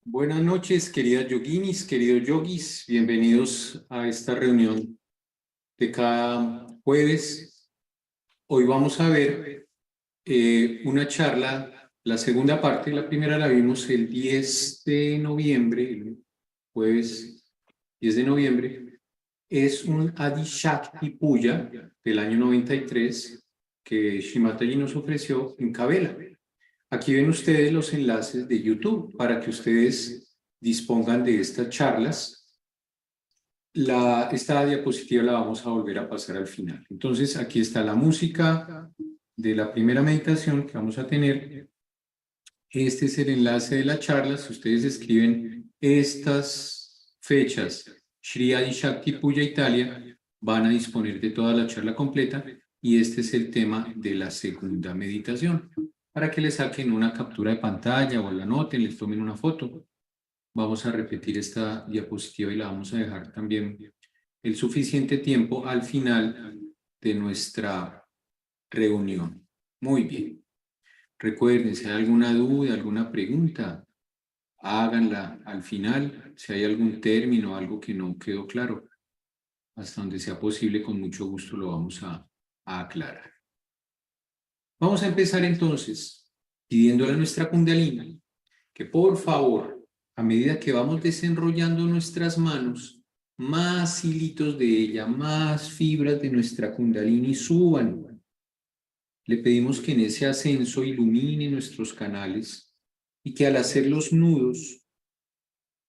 Buenas noches, queridas yoginis, queridos yogis. Bienvenidos a esta reunión de cada jueves. Hoy vamos a ver una charla, la segunda parte. La primera la vimos el 10 de noviembre, el jueves 10 de noviembre. Es un Adi Shakti Puja del año 93 que Shimataji nos ofreció en Kabela. Aquí ven ustedes los enlaces de YouTube para que ustedes dispongan de estas charlas. Esta diapositiva la vamos a volver a pasar al final. Entonces, aquí está la música de la primera meditación que vamos a tener. Este es el enlace de la charla. Si ustedes escriben estas fechas, Shri Adi Shakti Puja Italia, van a disponer de toda la charla completa. Y este es el tema de la segunda meditación. Para que le saquen una captura de pantalla o la anoten, les tomen una foto. Vamos a repetir esta diapositiva y la vamos a dejar también el suficiente tiempo al final de nuestra reunión. Muy bien. Recuerden, si hay alguna duda, alguna pregunta, háganla al final. Si hay algún término, algo que no quedó claro, hasta donde sea posible, con mucho gusto lo vamos a aclarar. Vamos a empezar entonces pidiéndole a nuestra Kundalini que por favor, a medida que vamos desenrollando nuestras manos, más hilitos de ella, más fibras de nuestra Kundalini suban. Le pedimos que en ese ascenso ilumine nuestros canales y que al hacer los nudos,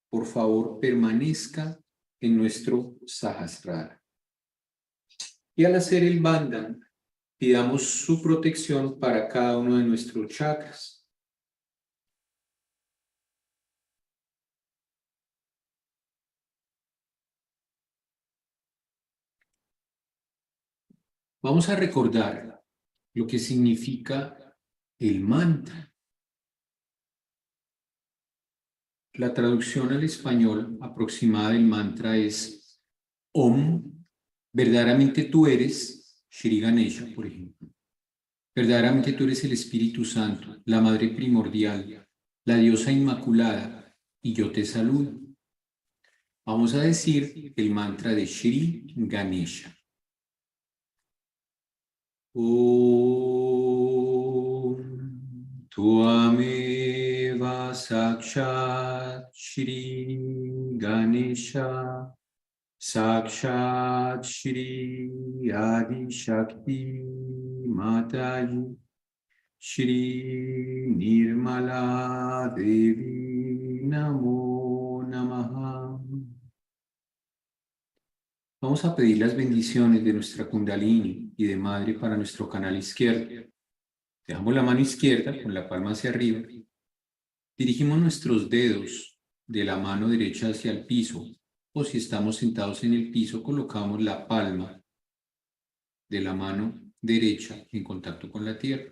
por favor, permanezca en nuestro Sahasrara. Y al hacer el bandhan, pidamos su protección para cada uno de nuestros chakras. Vamos a recordar lo que significa el mantra. La traducción al español aproximada del mantra es Om, verdaderamente tú eres Shri Ganesha, por ejemplo. Verdaderamente tú eres el Espíritu Santo, la Madre primordial, la Diosa Inmaculada, y yo te saludo. Vamos a decir el mantra de Shri Ganesha. Om Tvameva Sakshat Shri Ganesha Sakshat Shri Adi Shakti Mataji Shri Nirmala Devi Namo Namaha. Vamos a pedir las bendiciones de nuestra Kundalini y de Madre para nuestro canal izquierdo. Dejamos la mano izquierda con la palma hacia arriba. Dirigimos nuestros dedos de la mano derecha hacia el piso, o si estamos sentados en el piso, colocamos la palma de la mano derecha en contacto con la tierra.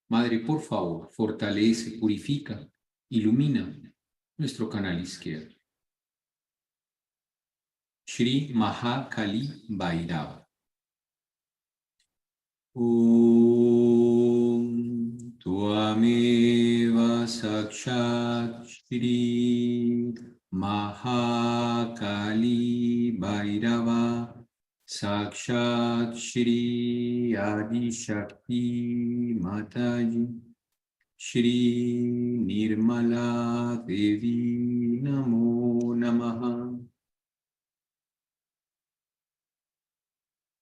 Madre, por favor, fortalece, purifica, ilumina nuestro canal izquierdo. Shri Mahakali Bhairava. Om Tvameva Sakshat Shri Mahakali Bhairava Sakshat Shri Adi Shakti Mataji Shri Nirmala Devi Namo Namaha.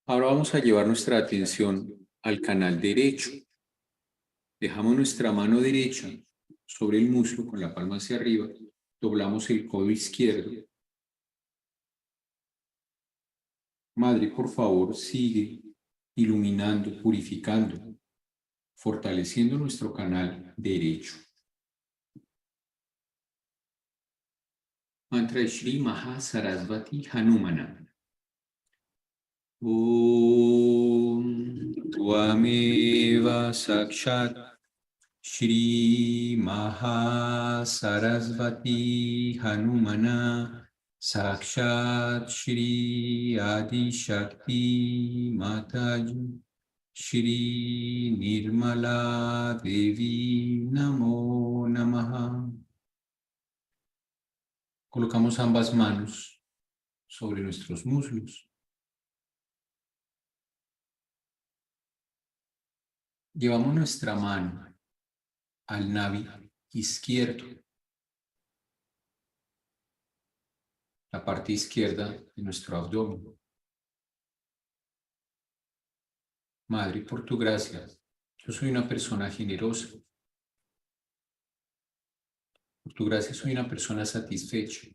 Ahora vamos a llevar nuestra atención al canal derecho. Dejamos nuestra mano derecha sobre el muslo con la palma hacia arriba. Doblamos el codo izquierdo. Madre, por favor, sigue iluminando, purificando, fortaleciendo nuestro canal derecho. Mantra de Shri Mahasarasvati Hanumana. Om Tvameva Sakshat Shri Mahasarasvati Hanumana Sakshat Shri Adi Shakti Mataji Shri Nirmala Devi Namo Namaha. Colocamos ambas manos sobre nuestros muslos. Llevamos nuestra mano al navi izquierdo, la parte izquierda de nuestro abdomen. Madre, por tu gracia, yo soy una persona generosa. Por tu gracia soy una persona satisfecha.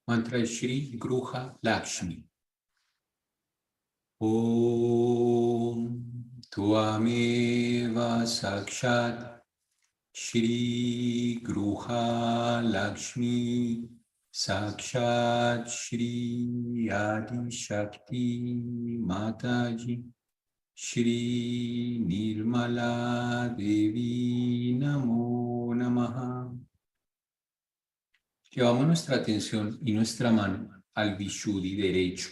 Mantra de Shri Gruha Lakshmi. Om Tuameva Sakshat Shri Gruha Lakshmi Sakshat Shri Adi Shakti Mataji Shri Nirmala Devi Namo Namaha. Llevamos nuestra atención y nuestra mano al Vishuddhi derecho,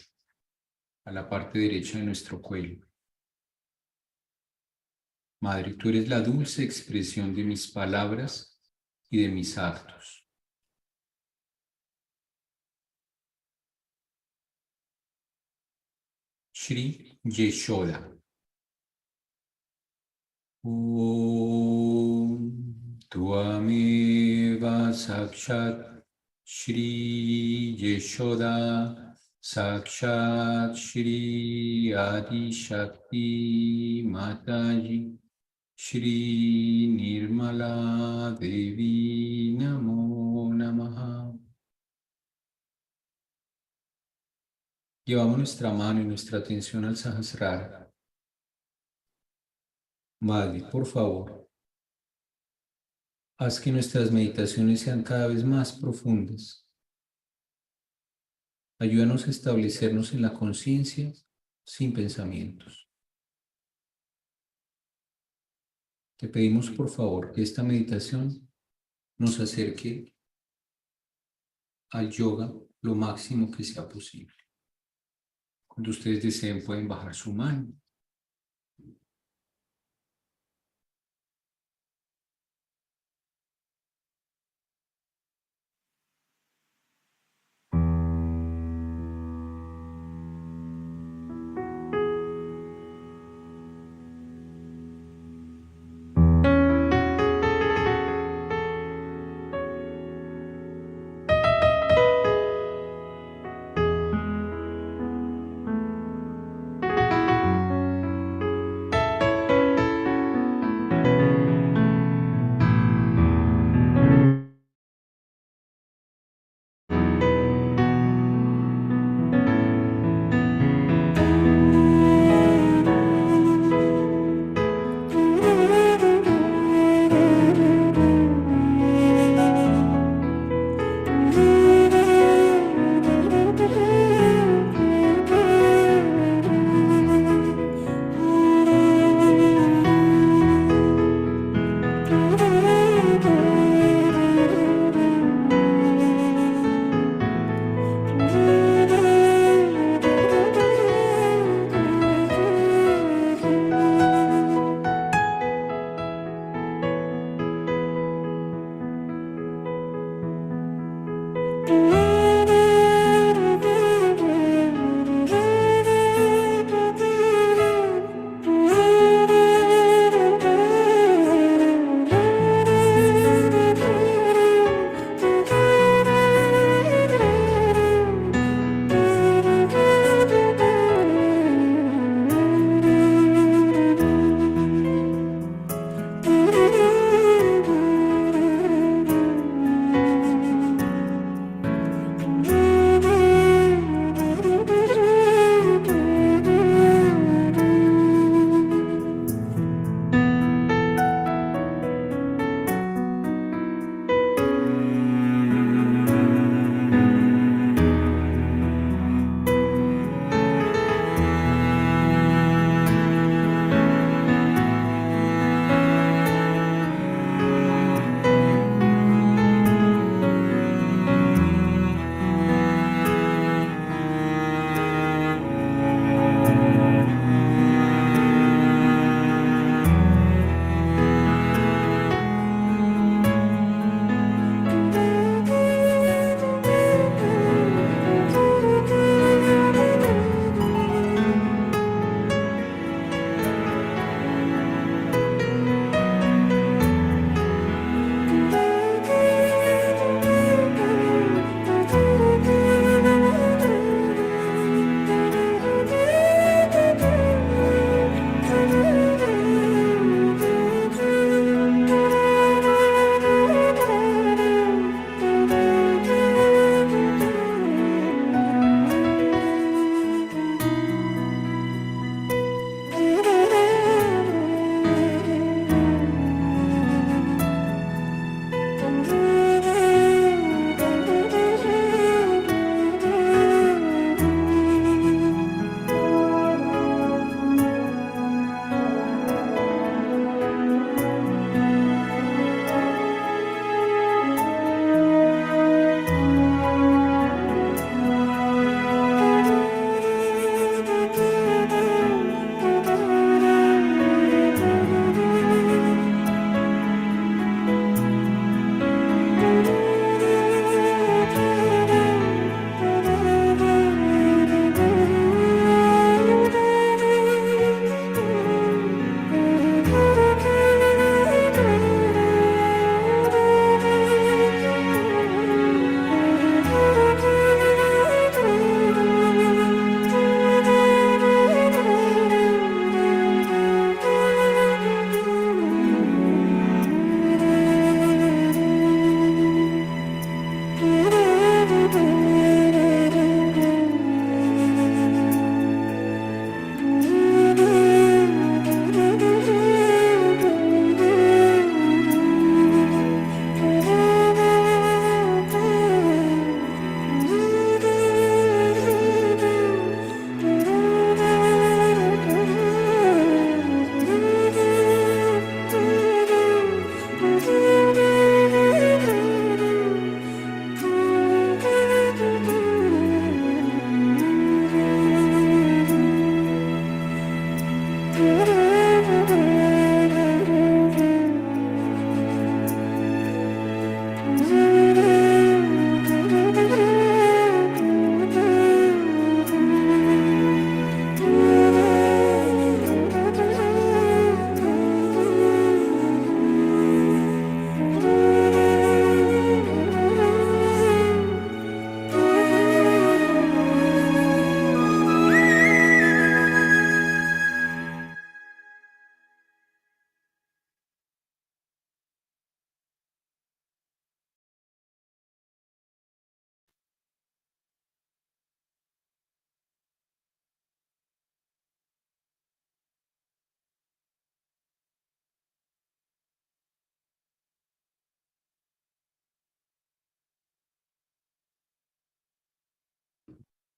a la parte derecha de nuestro cuello. Madre, tú eres la dulce expresión de mis palabras y de mis actos. Shri Yeshoda. Om Tuameva Sakshat Shri Yeshoda Sakshat Shri Adi Shakti Mataji Shri Nirmala Devi Namo Namaha. Llevamos nuestra mano y nuestra atención al Sahasrara. Madre, por favor, haz que nuestras meditaciones sean cada vez más profundas. Ayúdanos a establecernos en la conciencia sin pensamientos. Te pedimos, por favor, que esta meditación nos acerque al yoga lo máximo que sea posible. Cuando ustedes deseen, pueden bajar su mano.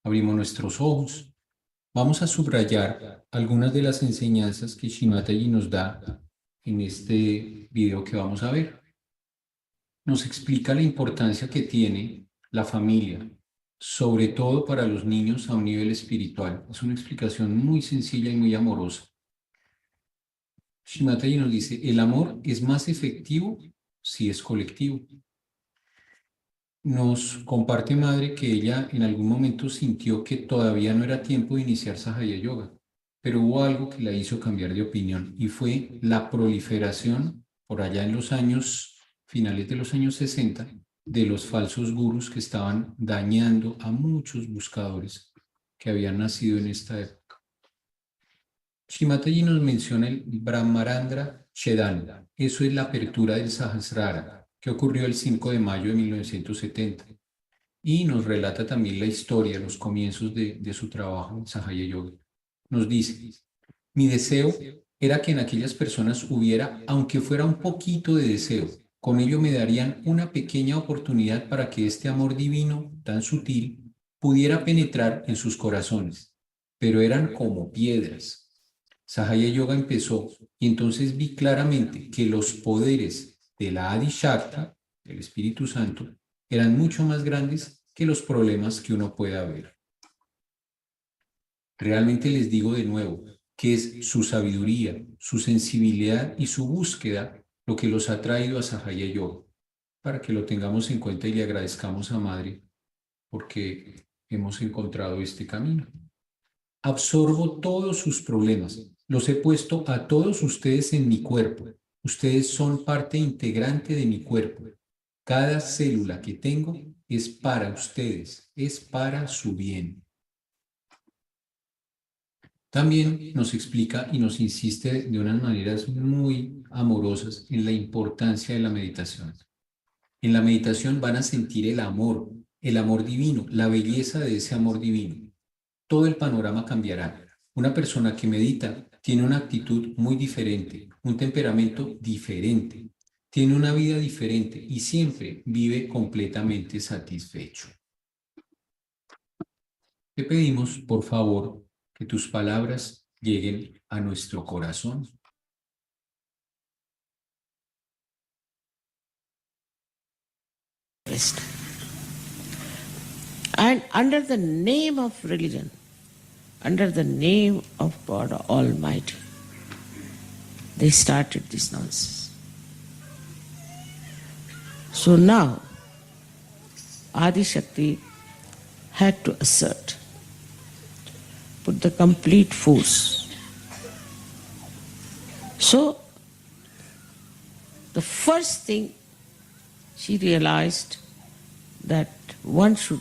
abrimos nuestros ojos. Vamos a subrayar algunas de las enseñanzas que Shimataji nos da en este video que vamos a ver. Nos explica la importancia que tiene la familia, sobre todo para los niños a un nivel espiritual. Es una explicación muy sencilla y muy amorosa. Shimataji nos dice, el amor es más efectivo si es colectivo. Nos comparte madre que ella en algún momento sintió que todavía no era tiempo de iniciar Sahaya Yoga, pero hubo algo que la hizo cambiar de opinión y fue la proliferación por allá en los años, finales de los años 60, de los falsos gurús que estaban dañando a muchos buscadores que habían nacido en esta época. Shimataji nos menciona el Brahmarandra Chedan, eso es la apertura del Sahasrara, que ocurrió el 5 de mayo de 1970. Y nos relata también la historia, los comienzos de su trabajo en Sahaya Yoga. Nos dice, mi deseo era que en aquellas personas hubiera, aunque fuera un poquito de deseo, con ello me darían una pequeña oportunidad para que este amor divino, tan sutil, pudiera penetrar en sus corazones. Pero eran como piedras. Sahaya Yoga empezó y entonces vi claramente que los poderes de la Adi Shakti, el Espíritu Santo, eran mucho más grandes que los problemas que uno pueda ver. Realmente les digo de nuevo que es su sabiduría, su sensibilidad y su búsqueda lo que los ha traído a Sahaya Yoga, para que lo tengamos en cuenta y le agradezcamos a Madre porque hemos encontrado este camino. Absorbo todos sus problemas, los he puesto a todos ustedes en mi cuerpo. Ustedes son parte integrante de mi cuerpo. Cada célula que tengo es para ustedes, es para su bien. También nos explica y nos insiste de unas maneras muy amorosas en la importancia de la meditación. En la meditación van a sentir el amor divino, la belleza de ese amor divino. Todo el panorama cambiará. Una persona que medita tiene una actitud muy diferente, un temperamento diferente, tiene una vida diferente y siempre vive completamente satisfecho. Te pedimos, por favor, que tus palabras lleguen a nuestro corazón. And under the name of religion, under the name of God Almighty, they started this nonsense. So now, Adi Shakti had to assert, put the complete force. So, the first thing she realized that one should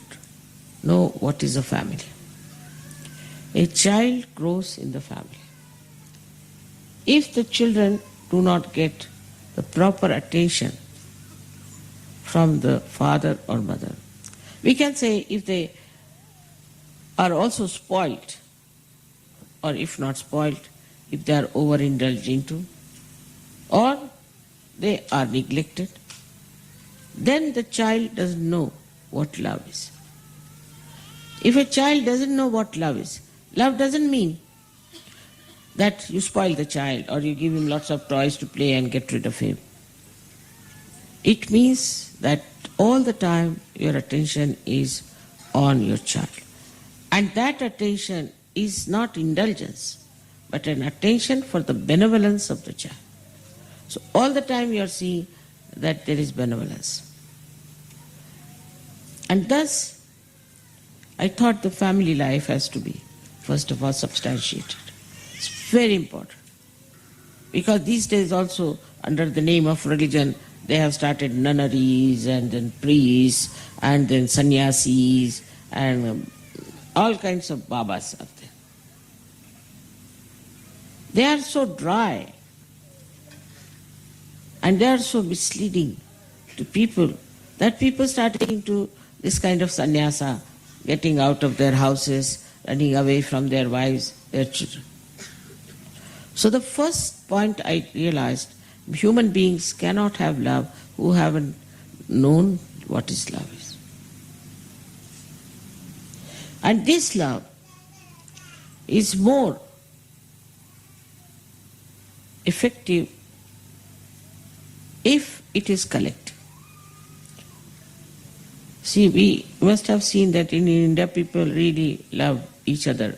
know what is a family. A child grows in the family. If the children do not get the proper attention from the father or mother, we can say if they are also spoiled, or if not spoiled, if they are overindulged into, or they are neglected, then the child doesn't know what love is. If a child doesn't know what love is, love doesn't mean that you spoil the child or you give him lots of toys to play and get rid of him. It means that all the time your attention is on your child. And that attention is not indulgence, but an attention for the benevolence of the child. So all the time you are seeing that there is benevolence. And thus, I thought the family life has to be, first of all, substantiated. It's very important. Because these days also, under the name of religion, they have started nunneries and then priests and then sannyasis and all kinds of babas out there. They are so dry and they are so misleading to people that people start taking to this kind of sannyasa, getting out of their houses, running away from their wives, their children. So the first point I realized, human beings cannot have love who haven't known what is love is. And this love is more effective if it is collective. See, we must have seen that in India people really love each other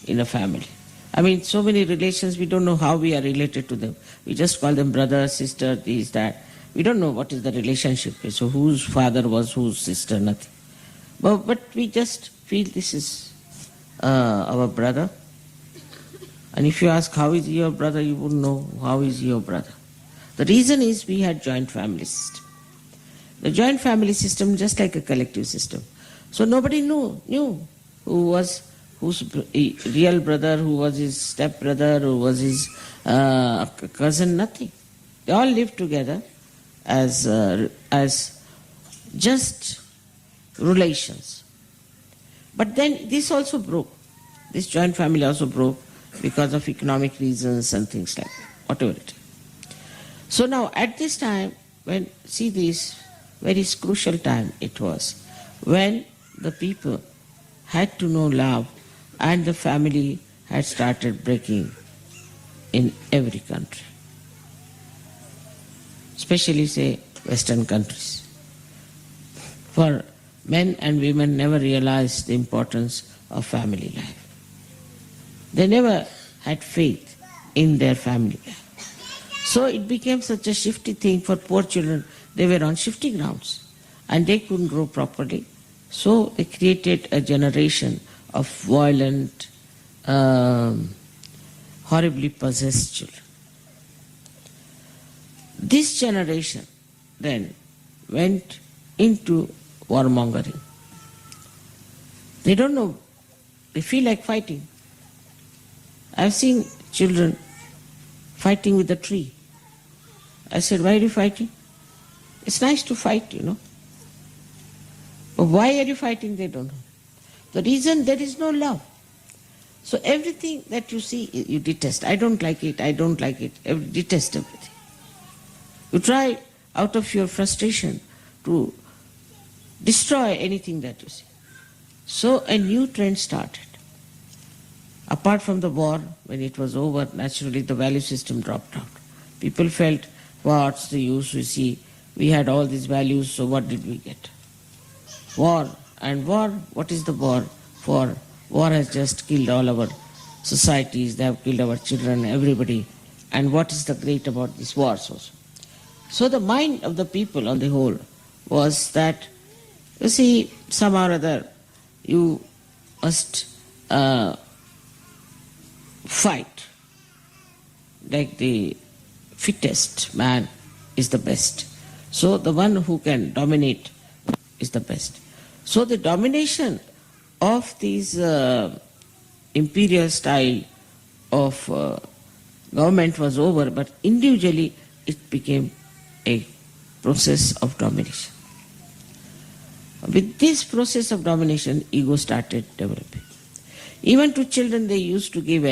in a family. I mean, so many relations, we don't know how we are related to them. We just call them brother, sister, this, that. We don't know what is the relationship. So whose father was whose sister, nothing. But we just feel this is our brother. And if you ask how is he your brother, you wouldn't know how is he your brother. The reason is we had joint family system. The joint family system just like a collective system. So nobody knew who was whose real brother, who was his stepbrother, who was his cousin, nothing. They all lived together as just relations. But then this also broke. This joint family also broke because of economic reasons and things like that, whatever it is. So now at this time, when, see this very crucial time it was, when the people had to know love and the family had started breaking in every country, especially say Western countries. For men and women never realized the importance of family life. They never had faith in their family life. So it became such a shifty thing for poor children. They were on shifty grounds and they couldn't grow properly. So they created a generation of violent, horribly possessed children. This generation then went into warmongering. They don't know, they feel like fighting. I've seen children fighting with a tree. I said, why are you fighting? It's nice to fight, you know. But why are you fighting? They don't know. The reason, there is no love. So everything that you see, you detest. I don't like it, I don't like it. Detest everything. You try out of your frustration to destroy anything that you see. So a new trend started. Apart from the war, when it was over, naturally the value system dropped out. People felt, what's the use? We see, we had all these values, so what did we get? War. And war, what is the war for? War has just killed all our societies, they have killed our children, everybody. And what is the great about these wars also? So the mind of the people on the whole was that, you see, somehow or other, you must fight. Like the fittest man is the best. So the one who can dominate is the best. So the domination of these imperial style of government was over, but individually it became a process of domination. With this process of domination, ego started developing. Even to children, they used to give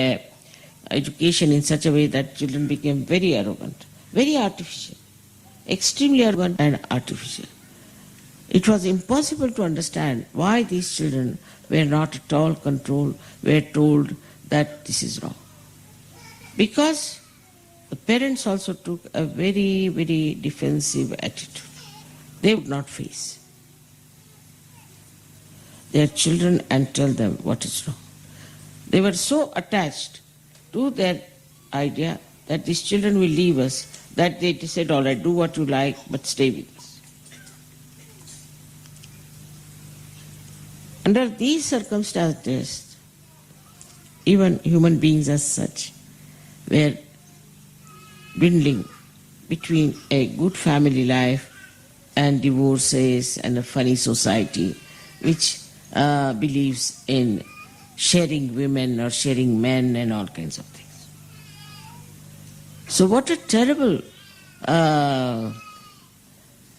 education in such a way that children became very arrogant, very artificial, extremely arrogant and artificial. It was impossible to understand why these children were not at all controlled, were told that this is wrong. Because the parents also took a very, very defensive attitude. They would not face their children and tell them what is wrong. They were so attached to their idea that these children will leave us, that they said, all right, do what you like, but stay with us. Under these circumstances, even human beings as such were dwindling between a good family life and divorces and a funny society which believes in sharing women or sharing men and all kinds of things. So what a terrible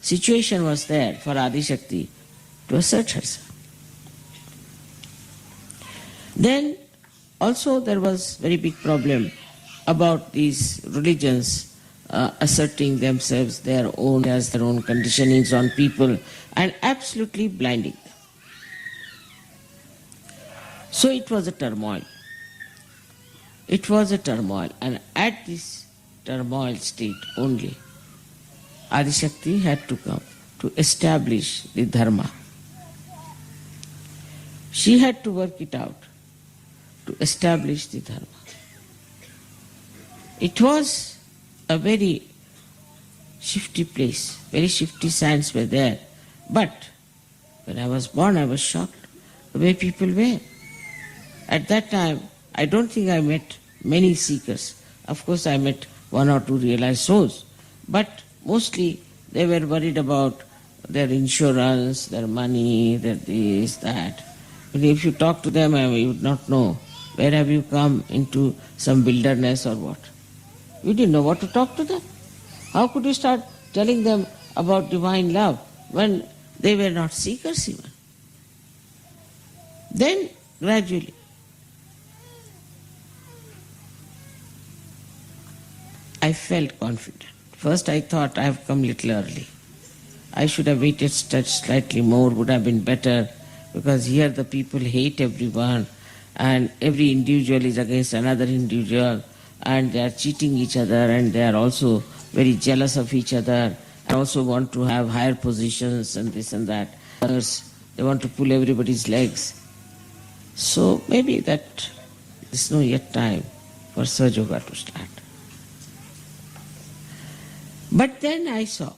situation was there for Adi Shakti to assert herself. Then also there was very big problem about these religions asserting themselves, their own conditionings on people and absolutely blinding them. So it was a turmoil. It was a turmoil, and at this turmoil state only, Adishakti had to come to establish the dharma. She had to work it out to establish the dharma. It was a very shifty place, very shifty sands were there. But when I was born, I was shocked the way people were. At that time, I don't think I met many seekers. Of course, I met one or two realized souls. But mostly they were worried about their insurance, their money, their this, that. But if you talk to them, you would not know. Where have you come into some wilderness or what? You didn't know what to talk to them. How could you start telling them about divine love when they were not seekers even? Then, gradually, I felt confident. First I thought I have come little early. I should have waited slightly more, would have been better, because here the people hate everyone and every individual is against another individual and they are cheating each other and they are also very jealous of each other and also want to have higher positions and this and that. Others, they want to pull everybody's legs. So maybe that there's no yet time for Sahaja Yoga to start. But then I saw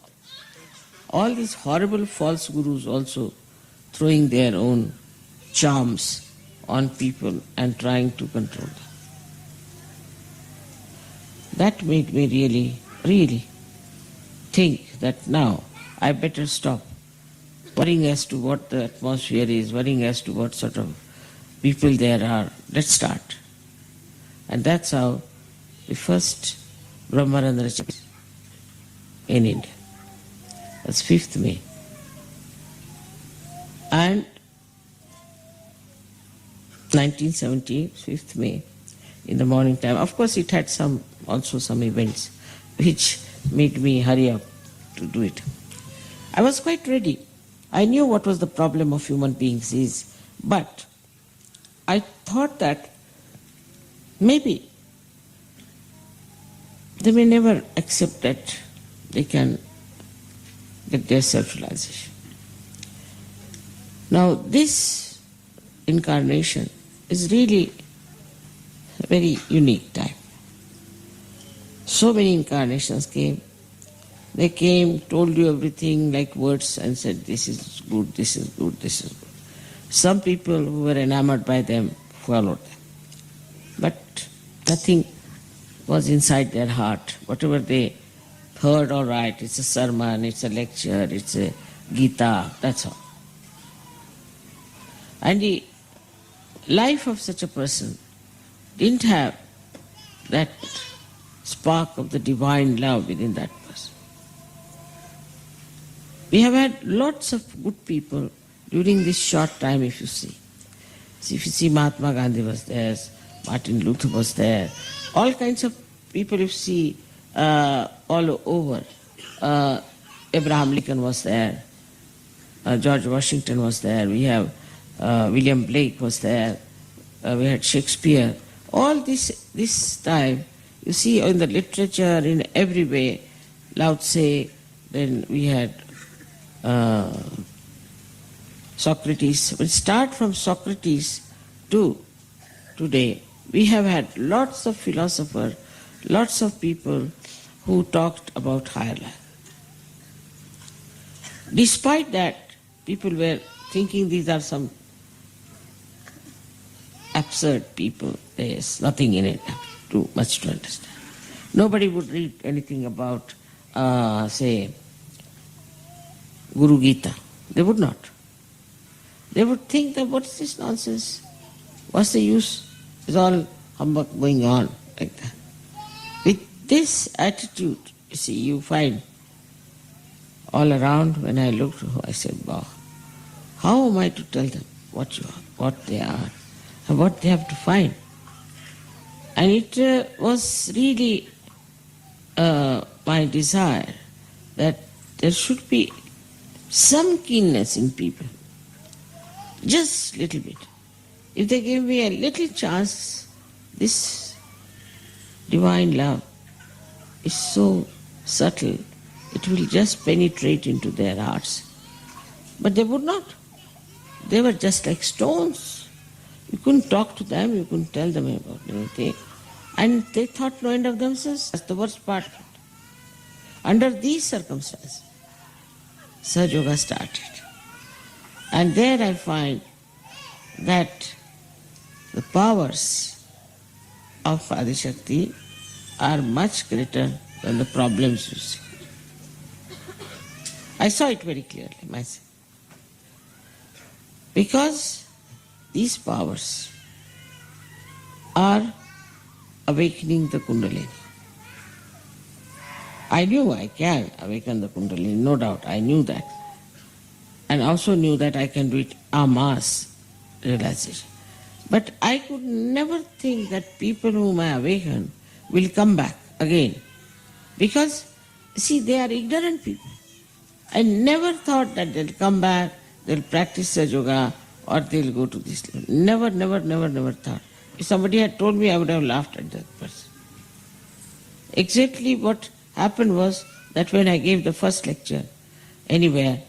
all these horrible false gurus also throwing their own charms on people and trying to control them. That made me really think that now I better stop worrying as to what the atmosphere is, worrying as to what sort of people there are. Let's start. And that's how the first Brahmarandra Chapter in India. That's 5th May. And 1970, 5th May, in the morning time. Of course, it had also some events which made me hurry up to do it. I was quite ready. I knew what was the problem of human beings is, but I thought that maybe they may never accept that they can get their self-realization. Now this incarnation is really a very unique time. So many incarnations came. They came, told you everything like words and said, this is good, this is good, this is good. Some people who were enamored by them followed them. But nothing was inside their heart. Whatever they heard, all right, it's a sermon, it's a lecture, it's a Gita, that's all. And the life of such a person didn't have that spark of the divine love within that person. We have had lots of good people during this short time, if you see. So if you see, Mahatma Gandhi was there, Martin Luther was there, all kinds of people you see all over. Abraham Lincoln was there, George Washington was there, we have William Blake was there, we had Shakespeare. All this time, you see in the literature, in every way, Lao Tse, then we had Socrates. We start from Socrates to today. We have had lots of philosophers, lots of people who talked about higher life. Despite that, people were thinking these are some absurd people. There's nothing in it, too much to understand. Nobody would read anything about, say, Guru Gita. They would not. They would think that what's this nonsense? What's the use? It's all humbug going on like that. With this attitude, you see, you find all around. When I looked, I said, wow, how am I to tell them what you are, what they are, and what they have to find? And it was really my desire that there should be some keenness in people, just little bit. if they give me a little chance, this divine love is so subtle, it will just penetrate into their hearts. But they would not. They were just like stones. You couldn't talk to them, you couldn't tell them about anything. And they thought no end of themselves. That's the worst part. Under these circumstances, SahajaYoga started. And there I find that the powers of Adishakti are much greater than the problems you see. I saw it very clearly myself. Because these powers are awakening the Kundalini. I knew I can awaken the Kundalini, no doubt, I knew that. And also knew that I can do it en masse realization. But I could never think that people whom I awaken will come back again. Because, see, they are ignorant people. I never thought that they'll come back, they'll practice SahajaYoga, or they'll go to this level. Never thought. If somebody had told me, I would have laughed at that person. Exactly what happened was that when I gave the first lecture anywhere,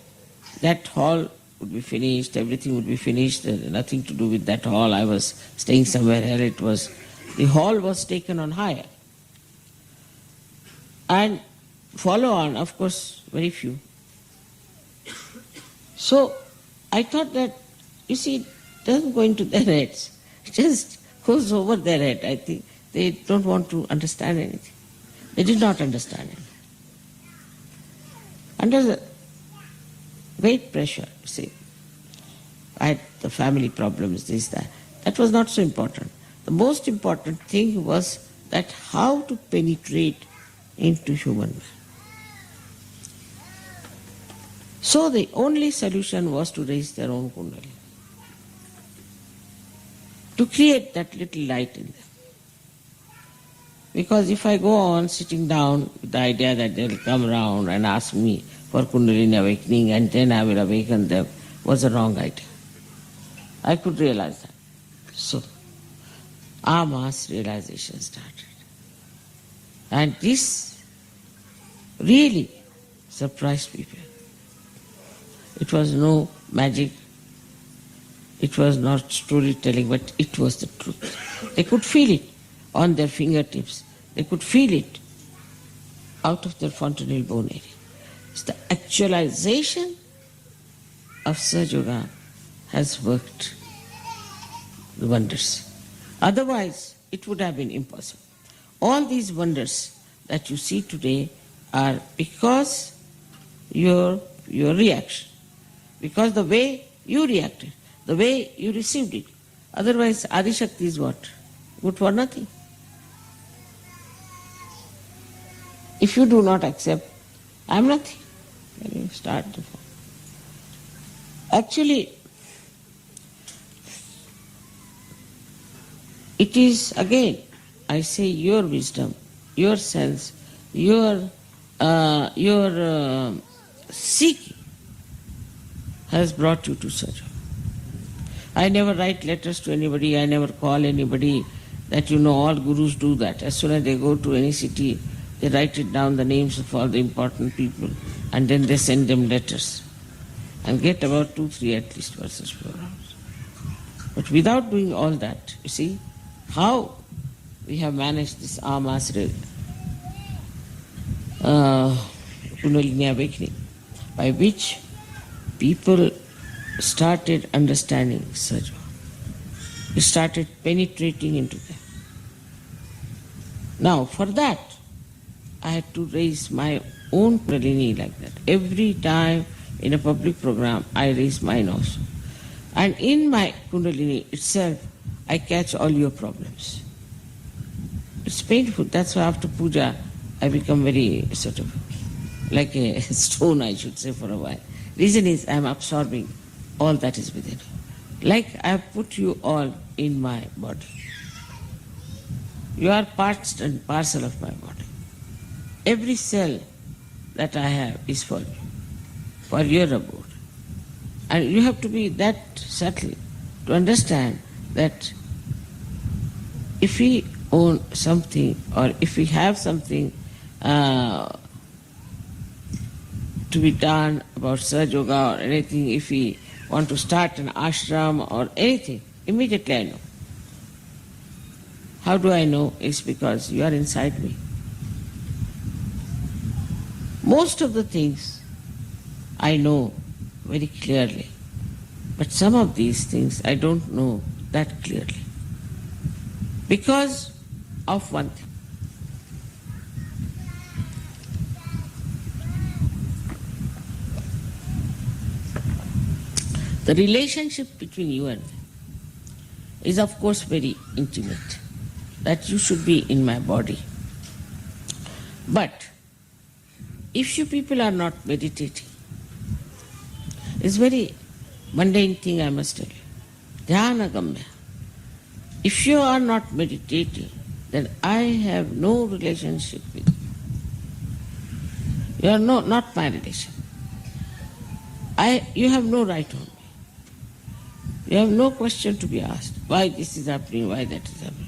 that hall would be finished, everything would be finished, nothing to do with that hall. I was staying somewhere else. The hall was taken on hire. And follow on, of course, very few. So I thought that, you see, it doesn't go into their heads. It just goes over their head. I think they don't want to understand anything. They did not understand it. Under the great pressure, you see, I had the family problems, this, that. That was not so important. The most important thing was that how to penetrate into human man. So the only solution was to raise their own Kundalini, to create that little light in them. Because if I go on sitting down with the idea that they'll come around and ask me for Kundalini awakening and then I will awaken them, was a wrong idea. I could realize that. So, our mass realization started. And this really surprised people. It was no magic, it was not storytelling, but it was the truth. They could feel it on their fingertips. They could feel it out of their fontanel bone area. It's the actualization of SahajaYoga has worked the wonders. Otherwise, it would have been impossible. All these wonders that you see today are because your reaction, because the way you reacted, the way you received it. Otherwise, Adishakti is what? Good for nothing. If you do not accept, I am nothing, then you start to fall. Actually, it is again, I say, your wisdom, your sense, your seeking has brought you to SahajaYoga. I never write letters to anybody, I never call anybody. That all gurus do that. As soon as they go to any city, they write it down, the names of all the important people, and then they send them letters and get about 2-3 at least verses per hour. But without doing all that, you see, how we have managed this Amas Kundalini awakening, by which people started understanding SahajaYoga. It started penetrating into them. Now, for that, I had to raise my own Kundalini like that. Every time in a public program, I raise mine also. And in my Kundalini itself, I catch all your problems. It's painful. That's why after puja, I become very sort of like a stone, I should say, for a while. Reason is I am absorbing all that is within you. Like I have put you all in my body. You are part and parcel of my body. Every cell that I have is for you, for your abode. And you have to be that subtle to understand that if we own something or if we have something to be done about Sahaja Yoga or anything, if we want to start an ashram or anything, immediately I know. How do I know? It's because you are inside me. Most of the things I know very clearly, but some of these things I don't know that clearly because of one thing. The relationship between you and me is of course very intimate, that you should be in my body. But if you people are not meditating, it's very mundane thing I must tell you. Dhyana gamya. If you are not meditating, then I have no relationship with you. You are not my relation. You have no right on me. You have no question to be asked. Why this is happening, why that is happening.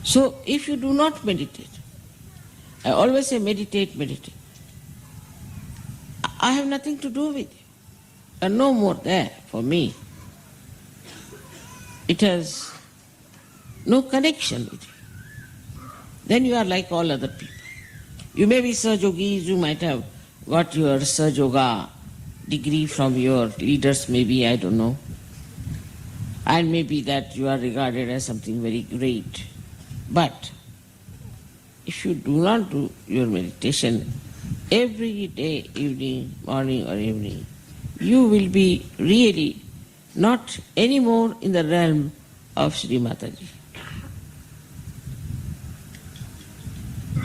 So if you do not meditate, I always say meditate, meditate. I have nothing to do with you. There are no more there for me. It has no connection with you. Then you are like all other people. You may be Sahaja Yogis, you might have got your Sahaja Yoga degree from your leaders, maybe, I don't know. And maybe that you are regarded as something very great. But if you do not do your meditation every day, evening, morning or evening, you will be really not anymore in the realm of Sri Mataji.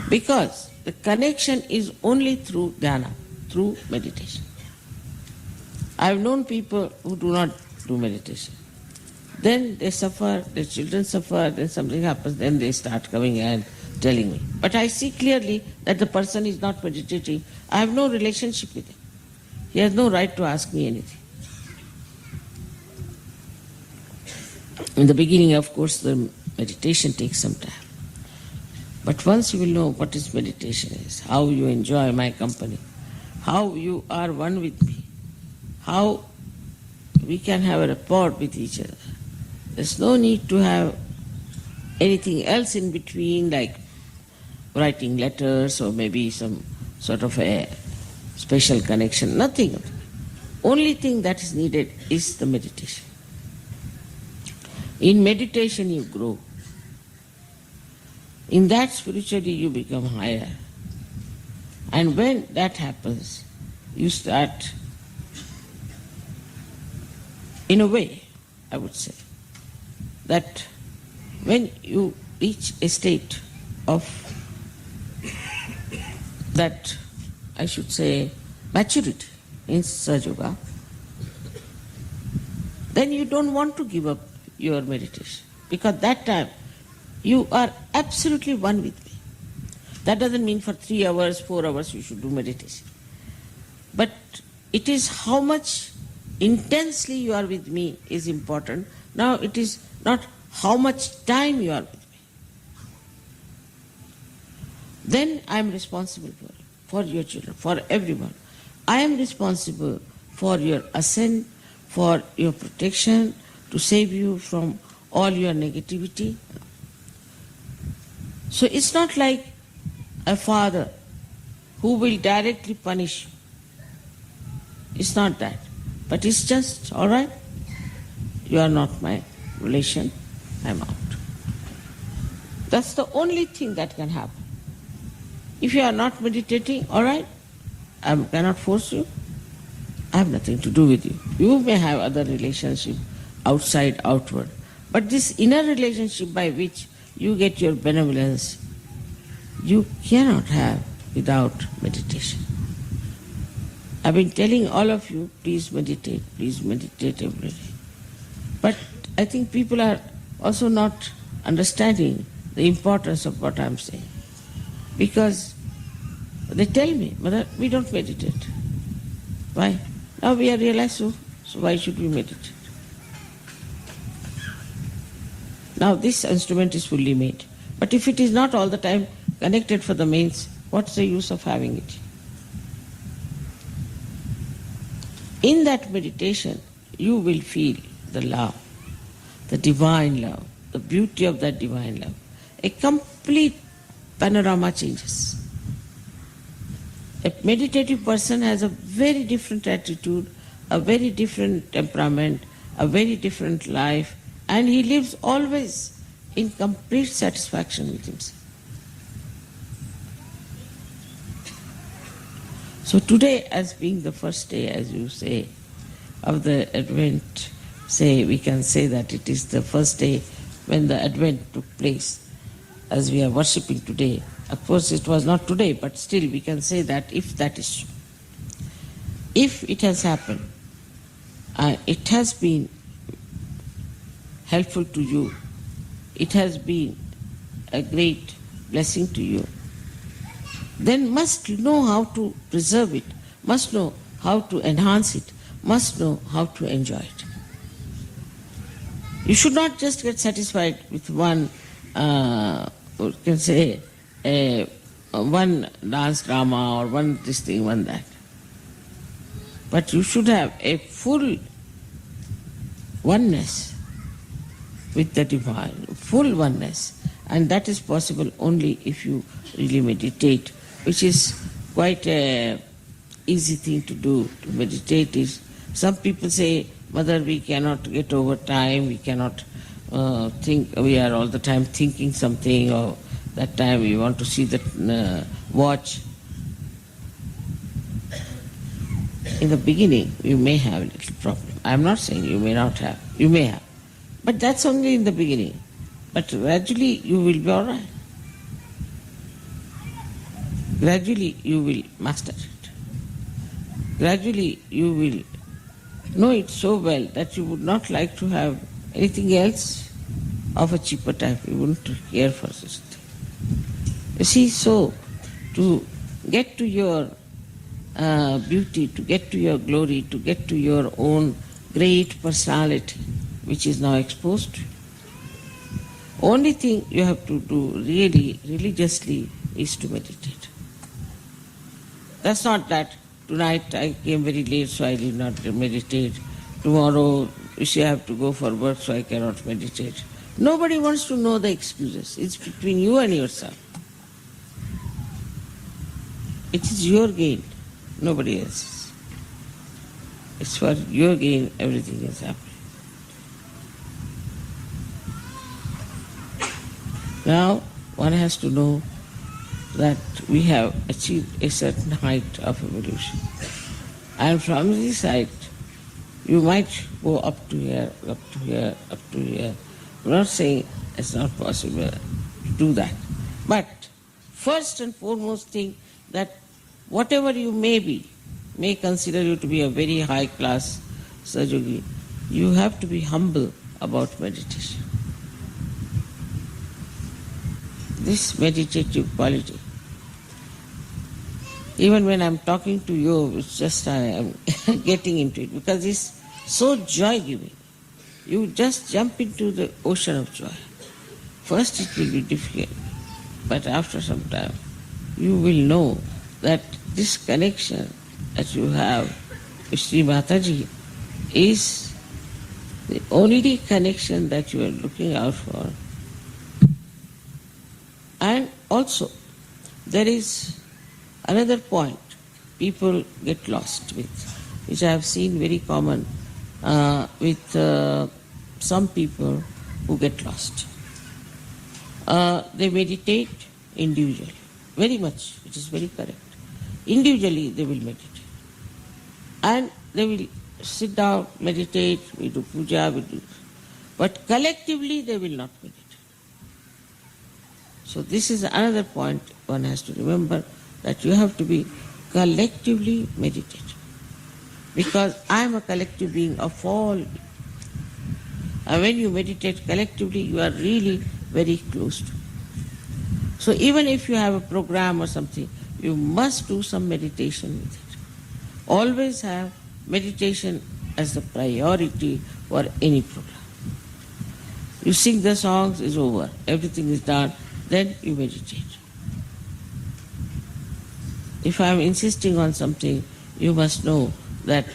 Because the connection is only through dhyana, through meditation. I have known people who do not do meditation. Then they suffer, their children suffer, then something happens, then they start coming and telling me. But I see clearly that the person is not meditating. I have no relationship with him. He has no right to ask me anything. In the beginning, of course, the meditation takes some time. But once you will know what is meditation is, how you enjoy my company, how you are one with me, how we can have a rapport with each other. There's no need to have anything else in between, like writing letters or maybe some sort of a special connection. Nothing. Only thing that is needed is the meditation. In meditation you grow. In that spiritually you become higher. And when that happens, you start, in a way, I would say, that when you reach a state of that, I should say, maturity in Sahaja Yoga, then you don't want to give up your meditation. Because that time you are absolutely one with me. That doesn't mean for 3 hours, 4 hours you should do meditation. But it is how much intensely you are with me is important. Now it is not how much time you are with me. Then I am responsible for your children, for everyone. I am responsible for your ascent, for your protection, to save you from all your negativity. So it's not like a father who will directly punish you. It's not that. But it's just, all right, you are not my relation, I'm out. That's the only thing that can happen. If you are not meditating, all right, I cannot force you. I have nothing to do with you. You may have other relationship outside, outward. But this inner relationship by which you get your benevolence, you cannot have without meditation. I've been telling all of you, please meditate every day. But I think people are also not understanding the importance of what I'm saying. Because they tell me, Mother, we don't meditate. Why? Now we are realized, so why should we meditate? Now this instrument is fully made. But if it is not all the time connected for the mains, what's the use of having it? In that meditation, you will feel the love, the divine love, the beauty of that divine love. A complete panorama changes. A meditative person has a very different attitude, a very different temperament, a very different life, and he lives always in complete satisfaction with himself. So today, as being the first day, as you say, of the Advent, we can say that it is the first day when the Advent took place, as we are worshipping today. Of course, it was not today, but still we can say that if that is so. If it has happened, it has been helpful to you, it has been a great blessing to you, then must know how to preserve it, must know how to enhance it, must know how to enjoy it. You should not just get satisfied with one, can say, one dance drama or one this thing, one that. But you should have a full oneness with the divine, full oneness. And that is possible only if you really meditate, which is quite an easy thing to do. To meditate is, some people say, Mother, we cannot get over time, we cannot think, we are all the time thinking something, or that time we want to see the watch. In the beginning, you may have a little problem. I am not saying you may not have, you may have. But that's only in the beginning. But gradually you will be all right. Gradually you will master it. Gradually you will know it so well that you would not like to have anything else of a cheaper type. You wouldn't care for such thing. You see, so to get to your beauty, to get to your glory, to get to your own great personality, which is now exposed, only thing you have to do really, religiously, is to meditate. That's not that tonight I came very late so I did not meditate. Tomorrow you see I have to go for work so I cannot meditate. Nobody wants to know the excuses. It's between you and yourself. It is your gain, nobody else's. It's for your gain everything is happening. Now, one has to know that we have achieved a certain height of evolution. And from this height, you might go up to here, up to here, up to here. I'm not saying it's not possible to do that. But first and foremost thing, that whatever you may be, may consider you to be a very high class Sahaja, you have to be humble about meditation. This meditative quality. Even when I'm talking to you, it's just I am getting into it because it's so joy-giving. You just jump into the ocean of joy. First it will be difficult, but after some time you will know that this connection that you have with Sri Mataji is the only connection that you are looking out for. And also, there is another point people get lost with, which I have seen very common with some people who get lost. They meditate individually, very much, which is very correct. Individually they will meditate. And they will sit down, meditate, we do puja, we do. But collectively they will not meditate. So this is another point one has to remember, that you have to be collectively meditative. Because I am a collective being of all. And when you meditate collectively, you are really very close to it. So even if you have a program or something, you must do some meditation with it. Always have meditation as the priority for any program. You sing the songs, it's over. Everything is done. Then you meditate. If I am insisting on something, you must know that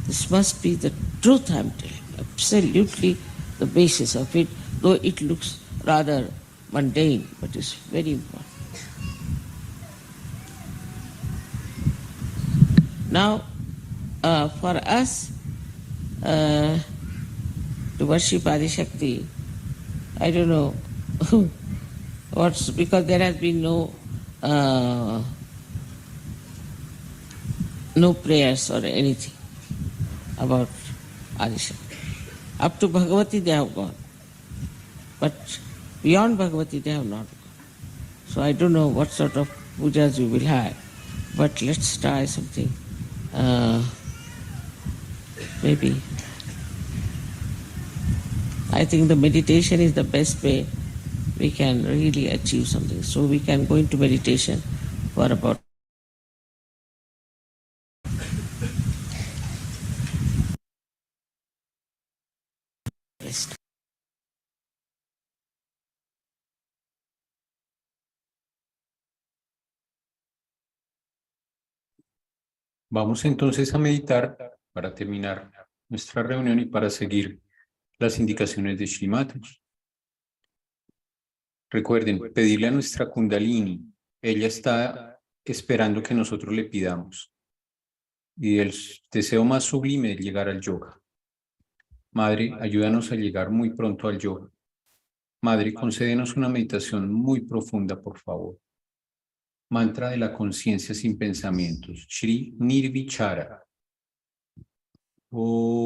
this must be the truth I am telling. Absolutely the basis of it, though it looks rather mundane, but it's very important. Now, for us to worship Adishakti, I don't know what's, because there has been no prayers or anything about Adishakti. Up to Bhagavati they have gone, but beyond Bhagavati they have not gone. So I don't know what sort of pujas you will have, but let's try something. Maybe. I think the meditation is the best way we can really achieve something. So we can go into meditation for about rest. Vamos entonces a meditar para terminar nuestra reunión y para seguir las indicaciones de Shri Matas. Recuerden, pedirle a nuestra Kundalini. Ella está esperando que nosotros le pidamos. Y el deseo más sublime es llegar al yoga. Madre, ayúdanos a llegar muy pronto al yoga. Madre, concédenos una meditación muy profunda, por favor. Mantra de la conciencia sin pensamientos. Shri Nirvichara. Om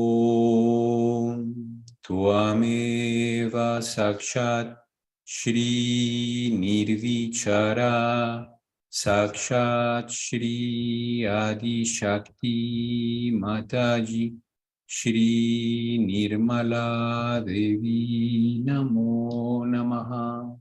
Tuameva Sakshat Shri Nirvichara Sakshat Shri Adi Shakti Mataji Shri Nirmala Devi Namo Namaha.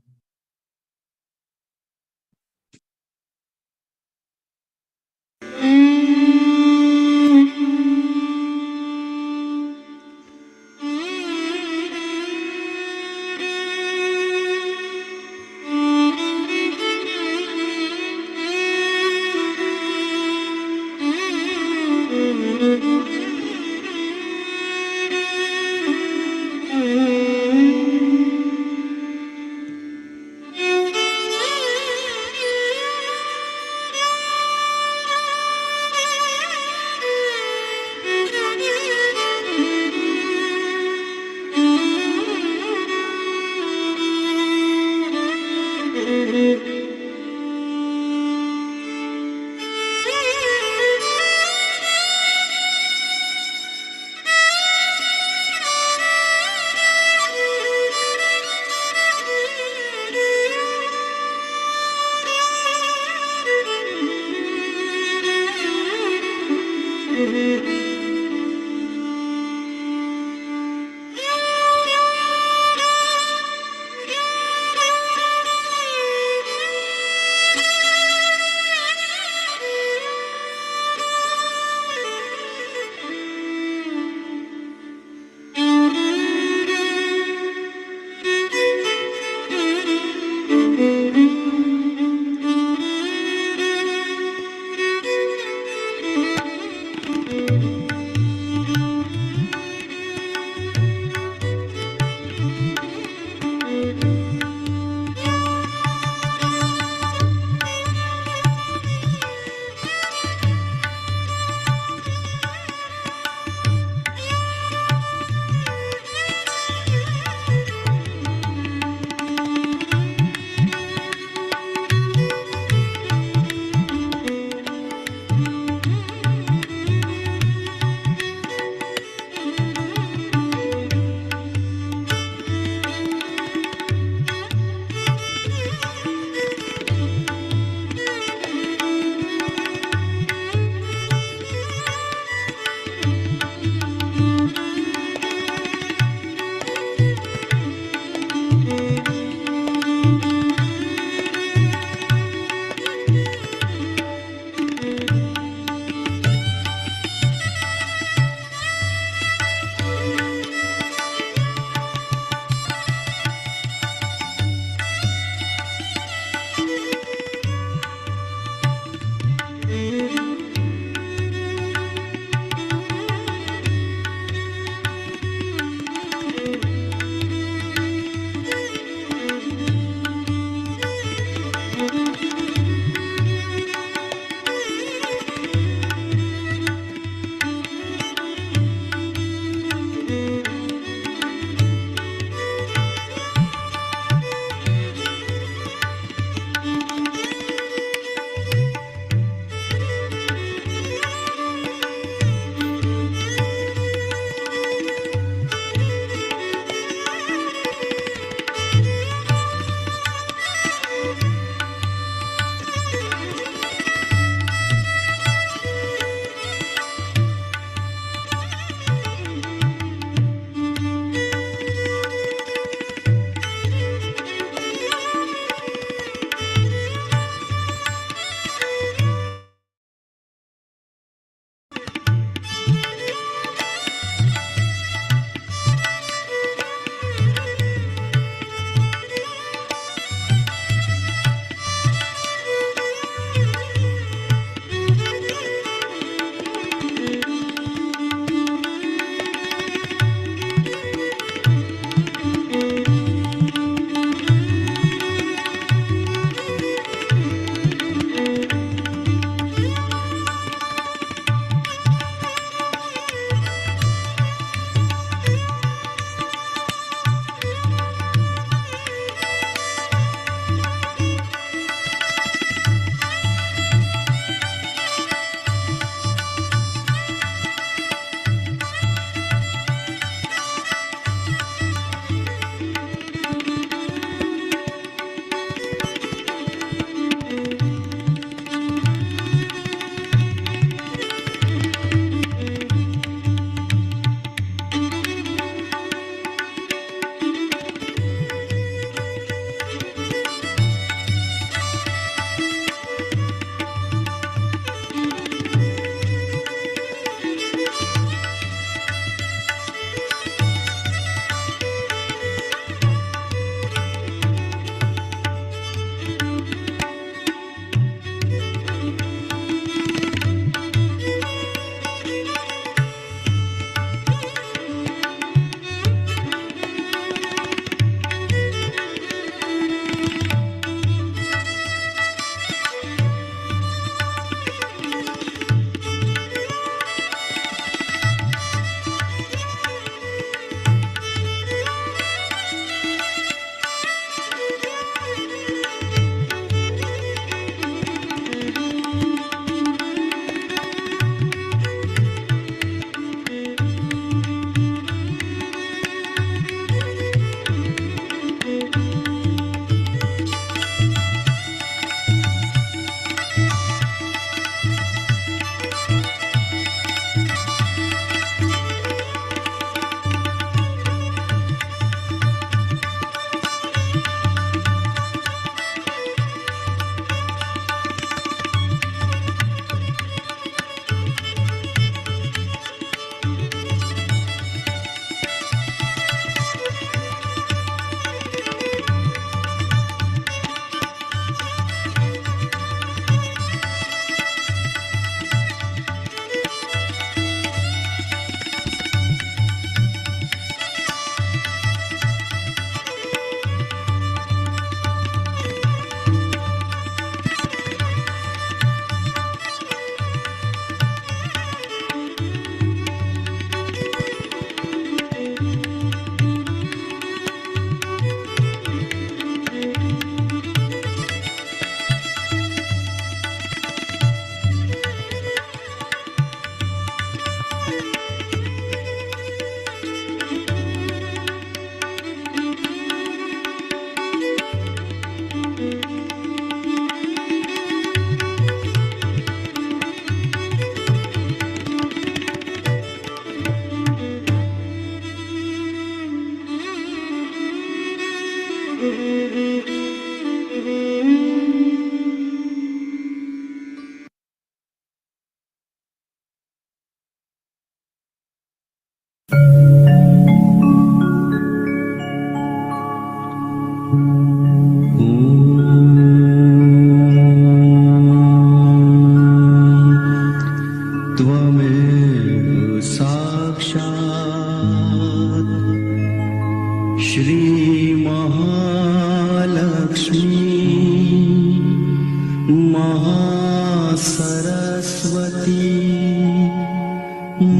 Saraswati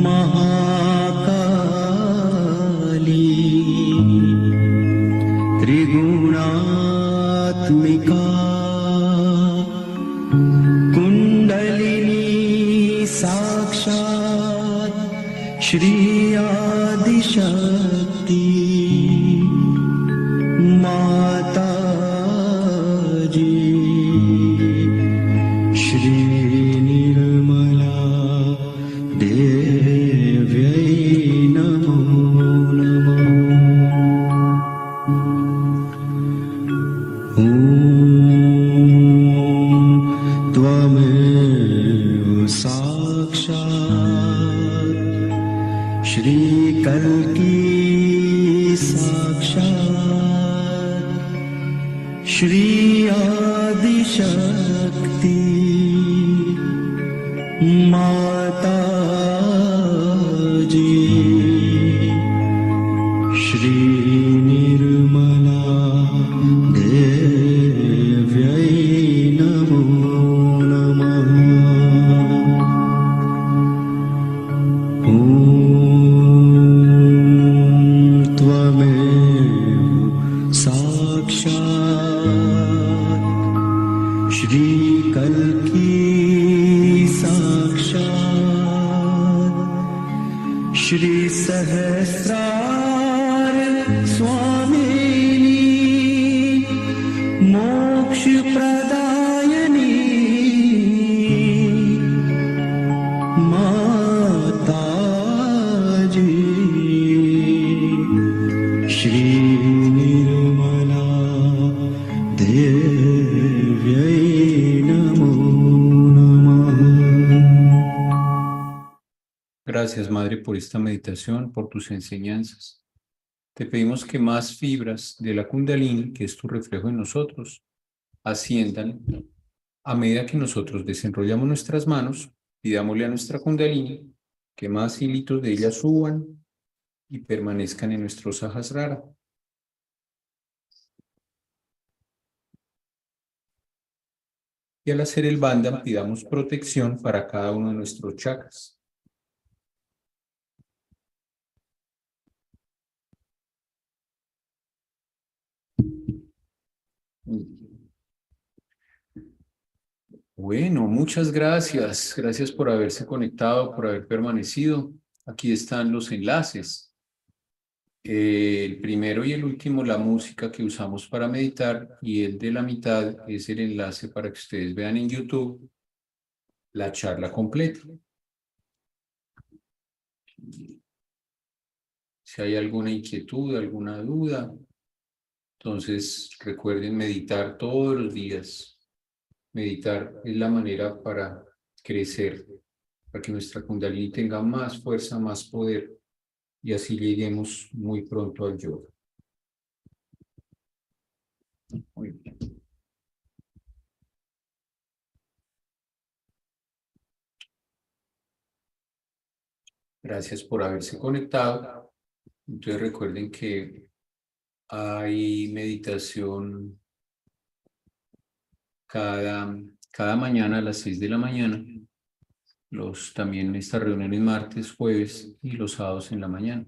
Mahakali त्रिगुणात्मिका kundalini साक्षात् श्री आदिशक्ति माता जी श्री निर्मला देव्यै नमो नमः। ॐ त्वमेव साक्षात् श्री कल्की साक्षात् श्री आदिशक्ति माता जी श्री निर्मला देव्यै नमो नमः। ॐ त्वमेव साक्षात् श्री कल्की साक्षात् श्री सहस्रार स्वामिनी मोक्ष प्रदायिनी माता जी श्री निर्मला देव्यै नमो नमः। Gracias, Madre, por esta meditación, por tus enseñanzas. Te pedimos que más fibras de la Kundalini, que es tu reflejo en nosotros, asciendan a medida que nosotros desenrollamos nuestras manos, pidámosle a nuestra Kundalini que más hilitos de ella suban y permanezcan en nuestro Sahasrara. Y al hacer el bandha, pidamos protección para cada uno de nuestros chakras. Bueno, muchas gracias. Gracias por haberse conectado, por haber permanecido. Aquí están los enlaces. El primero y el último, la música que usamos para meditar, y el de la mitad es el enlace para que ustedes vean en YouTube la charla completa. Si hay alguna inquietud, alguna duda, entonces recuerden meditar todos los días. Meditar es la manera para crecer, para que nuestra Kundalini tenga más fuerza, más poder, y así lleguemos muy pronto al yoga. Muy bien. Gracias por haberse conectado. Entonces recuerden que hay meditación cada mañana a las 6 de la mañana. También estas reuniones martes, jueves y los sábados en la mañana.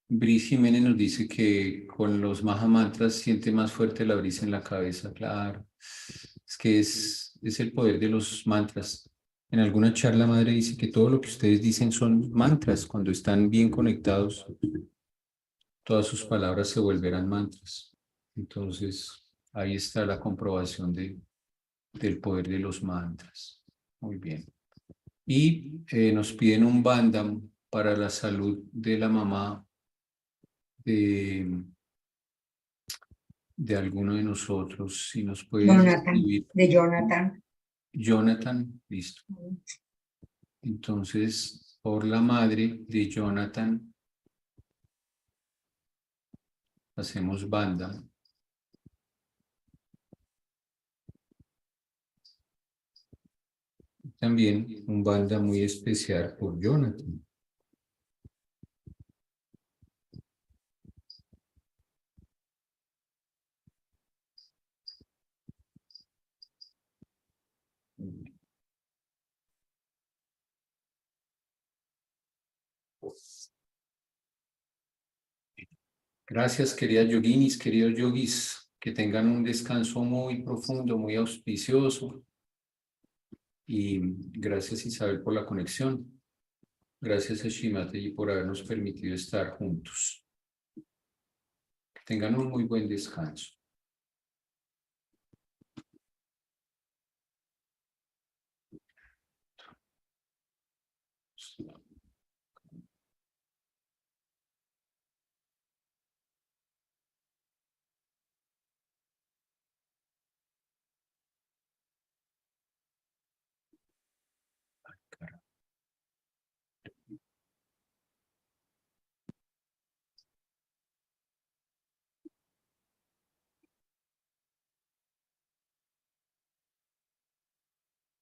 Brice Jiménez nos dice que con los Maha Mantras siente más fuerte la brisa en la cabeza. Claro, es que es el poder de los mantras. En alguna charla madre dice que todo lo que ustedes dicen son mantras. Cuando están bien conectados, todas sus palabras se volverán mantras. Entonces, ahí está la comprobación del poder de los mantras. Muy bien. Y nos piden un bandham para la salud de la mamá de alguno de nosotros. Si nos puede escribir. De Jonathan. Jonathan, listo. Entonces, por la madre de Jonathan, hacemos bandham. También un bandham muy especial por Jonathan. Gracias, queridas yoginis, queridos yogis, que tengan un descanso muy profundo, muy auspicioso. Y gracias, Isabel, por la conexión. Gracias a Shimate por habernos permitido estar juntos. Que tengan un muy buen descanso.